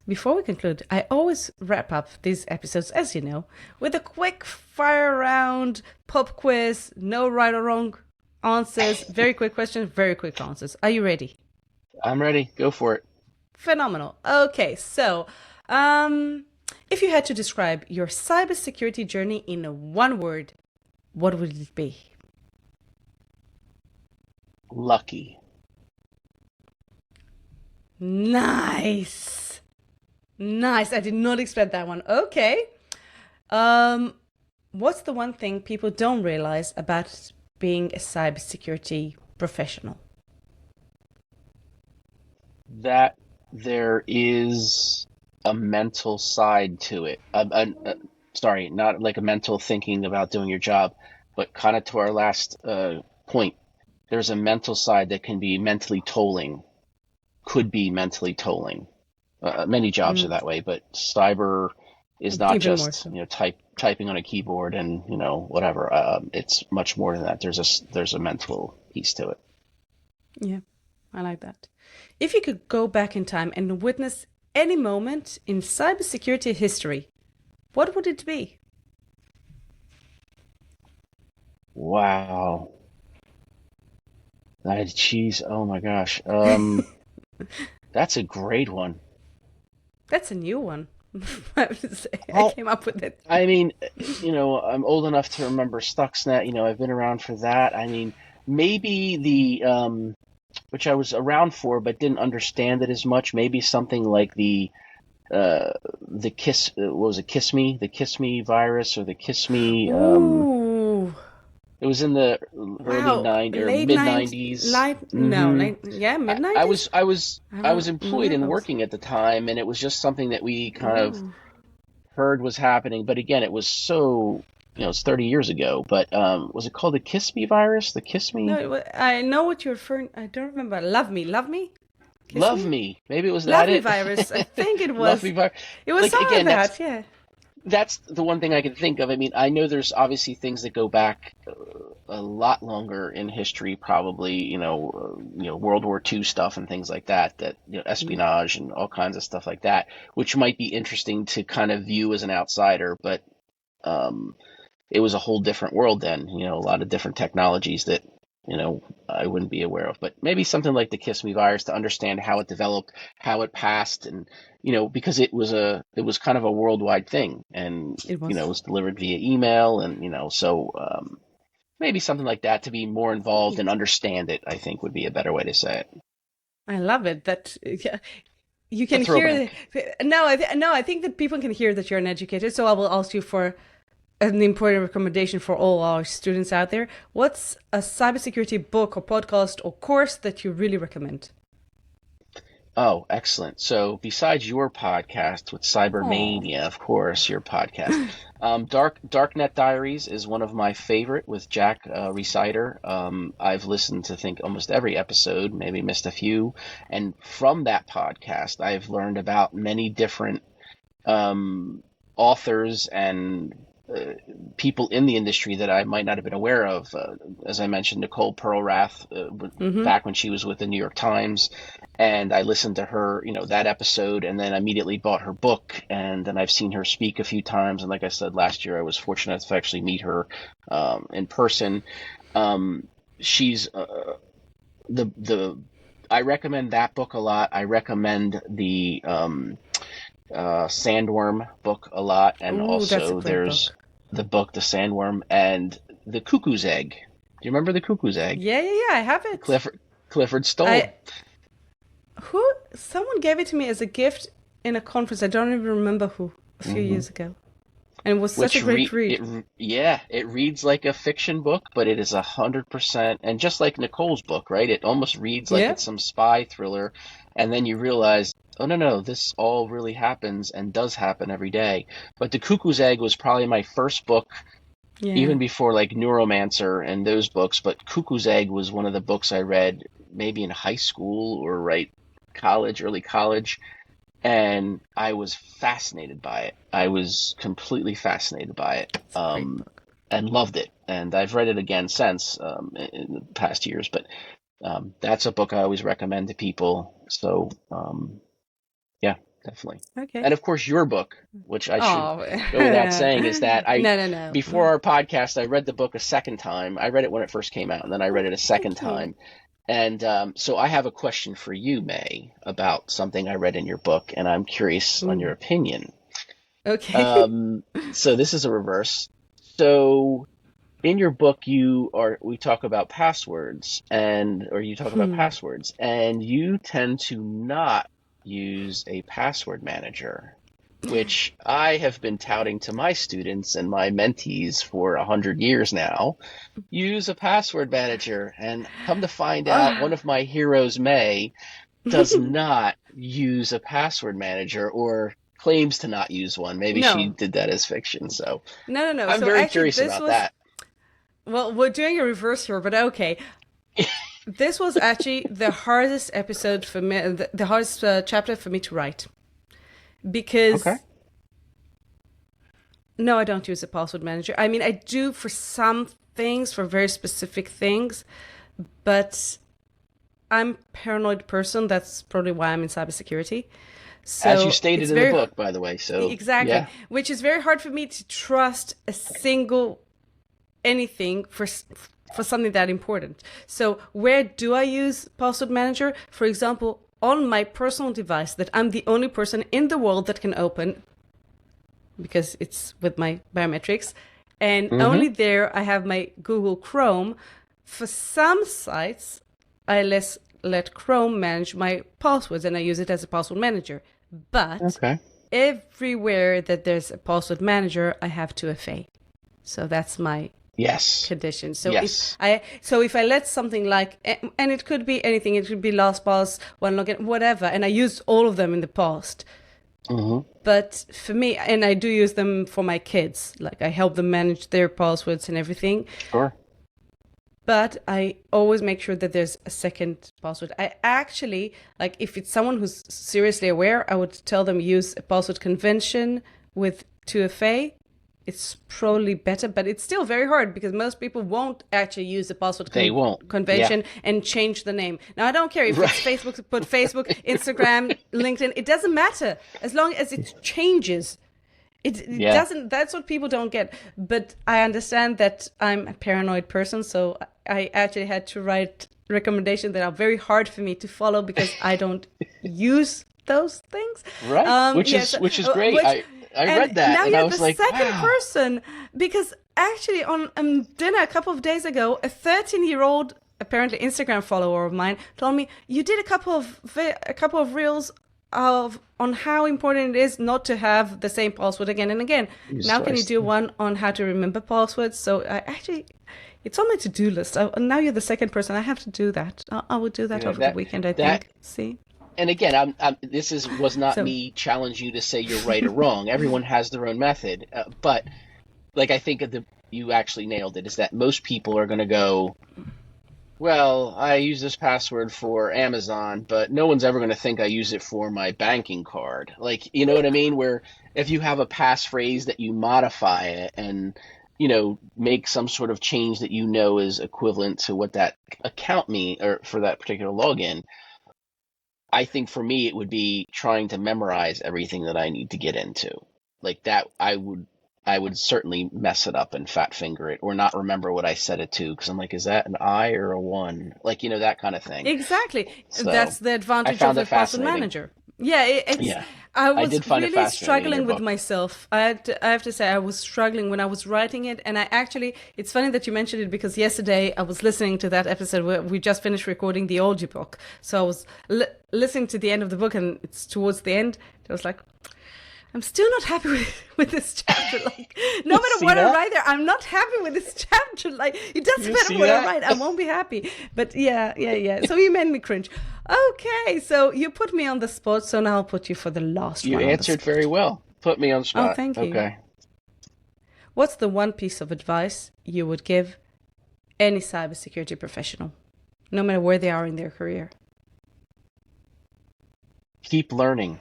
S2: before we conclude, I always wrap up these episodes, as you know, with a quick fire round pop quiz. No right or wrong answers. Very quick questions, very quick answers. Are you ready?
S3: I'm ready. Go for it.
S2: Phenomenal. Okay, so if you had to describe your cybersecurity journey in one word, what would it be?
S3: Lucky.
S2: Nice. Nice. I did not expect that one. Okay. Um, what's the one thing people don't realize about being a cybersecurity professional?
S3: That there is a mental side to it. Sorry, not like a mental thinking about doing your job, but kind of to our last point, there's a mental side that can be mentally tolling, could be mentally tolling. Many jobs are
S2: Mm,
S3: that way, but cyber is not
S2: even more
S3: just
S2: so.
S3: typing on a keyboard and whatever. It's much more than that. There's a mental piece to it.
S2: Yeah, I like that. If you could go back in time and witness any moment in cybersecurity history, what would it be?
S3: Wow. Geez, oh my gosh. That's a great one.
S2: That's a new one. I would say I
S3: Well,
S2: came up with it.
S3: I mean, I'm old enough to remember Stuxnet. I've been around for that. I mean, maybe which I was around for, but didn't understand it as much. Maybe something like uh, the what was it, Kiss Me, the Kiss Me virus or the Kiss Me.
S2: Ooh,
S3: It was in the early
S2: wow.
S3: 90s or
S2: Late
S3: mid
S2: 90s,
S3: 90s.
S2: light, no, late, yeah, mid
S3: I
S2: 90s?
S3: was I was
S2: I
S3: I was
S2: don't
S3: employed
S2: remember
S3: and
S2: those.
S3: working at the time, and it was just something that we kind of
S2: Ooh.
S3: heard was happening. But again, it was it's 30 years ago. But was it called the Kiss Me virus? The Kiss
S2: No,
S3: Me,
S2: I know what you're referring. I don't remember. Love me, kiss
S3: Love
S2: me,
S3: Me. Maybe it was
S2: love
S3: that
S2: me
S3: it.
S2: virus. I think it
S3: Love
S2: was.
S3: Me virus.
S2: It was
S3: Like
S2: something like
S3: again,
S2: that. Yeah.
S3: that's the one thing I can think of. I mean, I know there's obviously things that go back a lot longer in history, probably, World War II stuff and things like that,
S2: Mm,
S3: espionage and all kinds of stuff like that, which might be interesting to kind of view as an outsider, but um, it was a whole different world then, a lot of different technologies that, I wouldn't be aware of. But maybe something like the Kiss Me virus to understand how it developed, how it passed, and because it was kind of a worldwide thing, and
S2: it
S3: it
S2: was.
S3: was delivered via email, and so maybe something like that, to be more involved and understand it, I think would be a better way to say it.
S2: I love it. That yeah, you
S3: A
S2: can hear.
S3: throwback.
S2: No, I think that people can hear that you're an educator. So I will ask you for an important recommendation for all our students out there. What's a cybersecurity book or podcast or course that you really recommend?
S3: Oh, excellent. So besides your podcast with
S2: Oh.
S3: Cybermania, of course, your podcast, Darknet Diaries is one of my favorite with Jack Resider. I've listened to think almost every episode, maybe missed a few, and from that podcast, I've learned about many different authors and people in the industry that I might not have been aware of. As I mentioned, Nicole Perlrath,
S2: Mm-hmm.
S3: back when she was with the New York Times, and I listened to her, that episode, and then immediately bought her book, and then I've seen her speak a few times. And like I said, last year I was fortunate to actually meet her in person. She's the I recommend that book a lot. I recommend the Sandworm book a lot, and
S2: Ooh, that's a
S3: also
S2: great
S3: there's
S2: book.
S3: the book The Sandworm and The Cuckoo's Egg. Do you remember The Cuckoo's Egg?
S2: Yeah, I have it.
S3: Clifford Stoll.
S2: I someone gave it to me as a gift in a conference. I don't even remember who, a few
S3: Hmm.
S2: years ago. And it was such a
S3: Which
S2: great read.
S3: it reads like a fiction book, but it is 100%, and just like Nicole's book, right? It almost reads like
S2: Yeah?
S3: it's some spy thriller, and then you realize, oh no, this all really happens and does happen every day. But The Cuckoo's Egg was probably my first book,
S2: Yeah.
S3: even before like Neuromancer and those books, but Cuckoo's Egg was one of the books I read maybe in high school or right college, early college, and I was fascinated by it. I was completely fascinated by it,
S2: It's a great book.
S3: and loved it. And I've read it again since in the past years, but that's a book I always recommend to people. So yeah, definitely.
S2: Okay.
S3: And of course, your book, which I should
S2: Oh.
S3: go without saying, is that
S2: No.
S3: before our podcast, I read the book a second time. I read it when it first came out, and then I read it a second
S2: Thank you.
S3: time. And so I have a question for you, May, about something I read in your book, and I'm curious on your
S2: Ooh.
S3: opinion.
S2: Okay.
S3: Um, so this is a reverse. So in your book, we talk about passwords, or you talk about
S2: Hmm.
S3: passwords, and you tend to not use a password manager, which I have been touting to my students and my mentees for 100 years now. Use a password manager, and come to find out, one
S2: Ah.
S3: of my heroes, May, does not use a password manager or claims to not use one. Maybe she
S2: No.
S3: did that as fiction. So
S2: No.
S3: I'm
S2: So
S3: very
S2: actually,
S3: curious
S2: this
S3: about
S2: was,
S3: that.
S2: well, we're doing a reverse here, but okay. This was actually the hardest episode for me, the hardest chapter for me to write.
S3: Okay.
S2: Because, no, I don't use a password manager. I mean, I do for some things, for very specific things, but I'm a paranoid person. That's probably why I'm in cybersecurity.
S3: As you
S2: So
S3: stated
S2: it's
S3: in the
S2: very,
S3: book, by the way. So
S2: exactly,
S3: yeah.
S2: which is very hard for me to trust a single anything for something that important. So where do I use password manager? For example, on my personal device that I'm the only person in the world that can open because it's with my biometrics, and
S3: Mm-hmm.
S2: only there I have my Google Chrome. For some sites, I let Chrome manage my passwords and I use it as a password manager. But
S3: Okay.
S2: everywhere that there's a password manager, I have 2FA. So that's my
S3: Yes.
S2: condition.
S3: Yes.
S2: So if I let something like, and it could be anything, it could be LastPass, OneLogin, whatever, and I used all of them in the past.
S3: Mm-hmm.
S2: But for me, and I do use them for my kids, like I help them manage their passwords and everything.
S3: Sure.
S2: But I always make sure that there's a second password. I actually, like, if it's someone who's seriously aware, I would tell them use a password convention with 2FA. It's probably better, but it's still very hard because most people won't actually use the password
S3: They won't. Yeah.
S2: convention and change the name. Now, I don't care if it's
S3: Right.
S2: Facebook, put Facebook, Instagram, LinkedIn. It doesn't matter as long as it changes. It
S3: Yeah.
S2: doesn't. That's what people don't get. But I understand that I'm a paranoid person, so I actually had to write recommendations that are very hard for me to follow because I don't use those things.
S3: Right. Which
S2: Yes,
S3: is great.
S2: which,
S3: I
S2: and
S3: read that
S2: now
S3: and I
S2: you're
S3: was
S2: the
S3: like,
S2: second
S3: wow.
S2: person because actually on dinner a couple of days ago, a 13-year-old, apparently Instagram follower of mine, told me you did a couple of reels on how important it is not to have the same password again and again. Now can you do one on how to remember passwords? So it's on my to-do list. Now you're the second person. I have to do that. I will do that over the weekend, I think. See?
S3: And again, was not me challenge you to say you're right or wrong. Everyone has their own method. But like, I think you actually nailed it, is that most people are going to go, well, I use this password for Amazon, but no one's ever going to think I use it for my banking card. Like, you know what I mean? Where if you have a passphrase that you modify it and, make some sort of change that is equivalent to what that account means or for that particular login, I think for me, it would be trying to memorize everything that I need to get into. Like that, I would certainly mess it up and fat finger it or not remember what I set it to, because I'm like, is that an I or a 1? Like, that kind of thing.
S2: Exactly.
S3: So,
S2: that's the advantage of the password manager. Yeah, I was really struggling with myself. I have to say, I was struggling when I was writing it. And it's funny that you mentioned it, because yesterday I was listening to that episode where we just finished recording the audiobook. So I was listening to the end of the book, and it's towards the end. I was like, I'm still not happy with this chapter. Like, no matter what I write there, I'm not happy with this chapter. Like, it doesn't matter what I write, I won't be happy. But yeah. So you made me cringe. Okay, so you put me on the spot, so now I'll put you for the last one.
S3: You answered very well. Put me on the spot.
S2: Oh, thank you.
S3: Okay.
S2: What's the one piece of advice you would give any cybersecurity professional, no matter where they are in their career?
S3: Keep learning.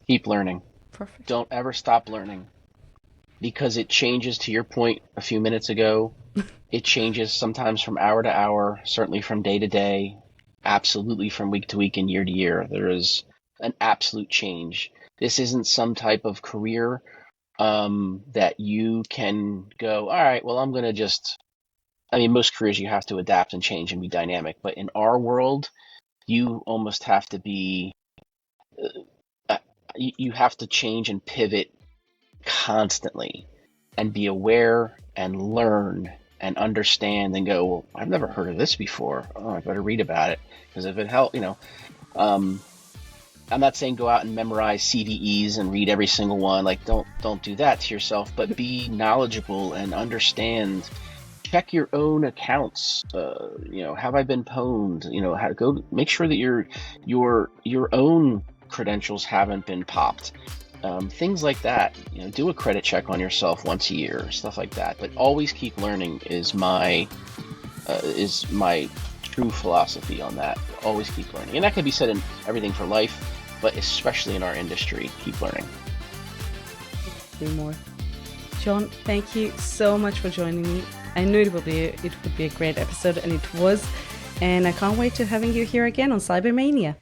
S3: Keep learning.
S2: Perfect.
S3: Don't ever stop learning, because it changes. To your point a few minutes ago, it changes sometimes from hour to hour, certainly from day to day, absolutely from week to week and year to year. There is an absolute change. This isn't some type of career that you can go, all right, well, I'm going to most careers you have to adapt and change and be dynamic. But in our world, you almost have to be... you have to change and pivot constantly and be aware and learn and understand and go, well, I've never heard of this before. Oh, I better read about it, because if it helps, I'm not saying go out and memorize CVEs and read every single one. Like, don't do that to yourself, but be knowledgeable and understand. Check your own accounts. Have I been pwned? How to go make sure that your own credentials haven't been popped. Things like that. Do a credit check on yourself once a year, stuff like that. But always keep learning is my true philosophy on that. Always keep learning, and that can be said in everything for life, but especially in our industry. Keep learning.
S2: More, John. Thank you so much for joining me. I knew it would be a great episode, and it was. And I can't wait to having you here again on Cybermania.